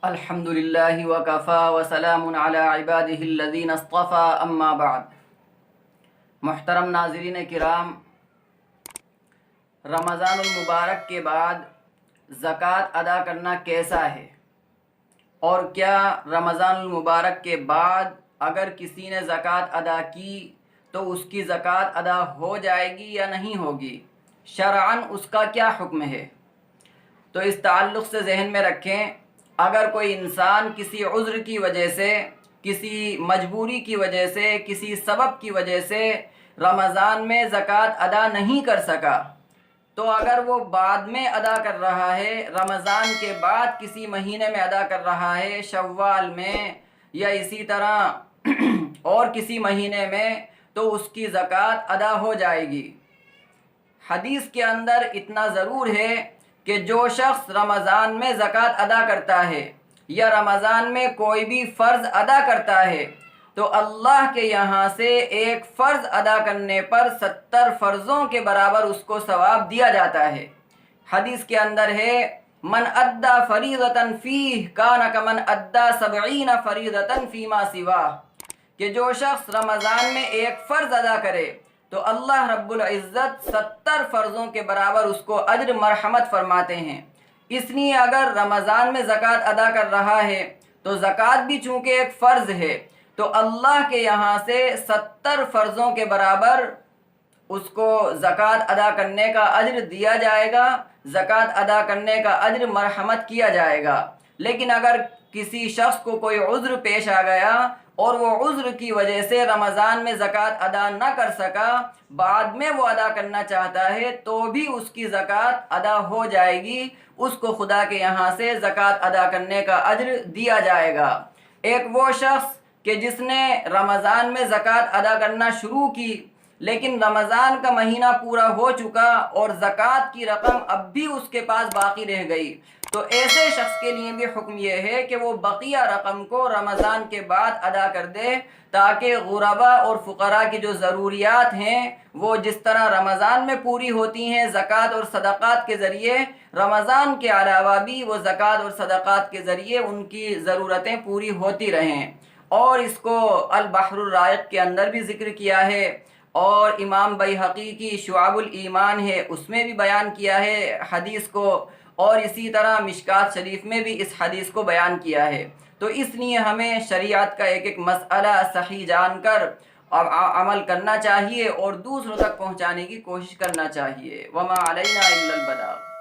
الحمدللہ وکفا وسلام علی عبادہ الذین اصطفى اما بعد۔ محترم ناظرین کرام، رمضان المبارک کے بعد زکوٰۃ ادا کرنا کیسا ہے، اور کیا رمضان المبارک کے بعد اگر کسی نے زکوٰۃ ادا کی تو اس کی زکوٰۃ ادا ہو جائے گی یا نہیں ہوگی؟ شرعاً اس کا کیا حکم ہے؟ تو اس تعلق سے ذہن میں رکھیں، اگر کوئی انسان کسی عذر کی وجہ سے، کسی مجبوری کی وجہ سے، کسی سبب کی وجہ سے رمضان میں زکوٰۃ ادا نہیں کر سکا، تو اگر وہ بعد میں ادا کر رہا ہے، رمضان کے بعد کسی مہینے میں ادا کر رہا ہے، شوال میں یا اسی طرح اور کسی مہینے میں، تو اس کی زکوٰۃ ادا ہو جائے گی۔ حدیث کے اندر اتنا ضرور ہے کہ جو شخص رمضان میں زکوٰۃ ادا کرتا ہے یا رمضان میں کوئی بھی فرض ادا کرتا ہے تو اللہ کے یہاں سے ایک فرض ادا کرنے پر 70 فرضوں کے برابر اس کو ثواب دیا جاتا ہے۔ حدیث کے اندر ہے، من ادا فریضۃ فیہ کان کمن ادا 70 فریضۃ فیما سواہ، کہ جو شخص رمضان میں ایک فرض ادا کرے تو اللہ رب العزت 70 فرضوں کے برابر اس کو اجر مرحمت فرماتے ہیں۔ اس لیے اگر رمضان میں زکوٰۃ ادا کر رہا ہے تو زکوٰۃ بھی چونکہ ایک فرض ہے تو اللہ کے یہاں سے 70 فرضوں کے برابر اس کو زکوٰۃ ادا کرنے کا اجر دیا جائے گا، زکوٰۃ ادا کرنے کا اجر مرحمت کیا جائے گا۔ لیکن اگر کسی شخص کو کوئی عذر پیش آ گیا اور وہ عذر کی وجہ سے رمضان میں زکوٰۃ ادا نہ کر سکا، بعد میں وہ ادا کرنا چاہتا ہے تو بھی اس کی زکوٰۃ ادا ہو جائے گی، اس کو خدا کے یہاں سے زکوٰۃ ادا کرنے کا اجر دیا جائے گا۔ ایک وہ شخص کہ جس نے رمضان میں زکوٰۃ ادا کرنا شروع کی لیکن رمضان کا مہینہ پورا ہو چکا اور زکوٰۃ کی رقم اب بھی اس کے پاس باقی رہ گئی، تو ایسے شخص کے لیے بھی حکم یہ ہے کہ وہ بقیہ رقم کو رمضان کے بعد ادا کر دے، تاکہ غرباء اور فقراء کی جو ضروریات ہیں وہ جس طرح رمضان میں پوری ہوتی ہیں زکوٰۃ اور صدقات کے ذریعے، رمضان کے علاوہ بھی وہ زکوٰۃ اور صدقات کے ذریعے ان کی ضرورتیں پوری ہوتی رہیں۔ اور اس کو البحر الرائق کے اندر بھی ذکر کیا ہے، اور امام بیہقی کی شعب الایمان ہے اس میں بھی بیان کیا ہے حدیث کو، اور اسی طرح مشکات شریف میں بھی اس حدیث کو بیان کیا ہے۔ تو اس لیے ہمیں شریعت کا ایک ایک مسئلہ صحیح جان کر عمل کرنا چاہیے اور دوسروں تک پہنچانے کی کوشش کرنا چاہیے۔ وما علینا الا البلاغ۔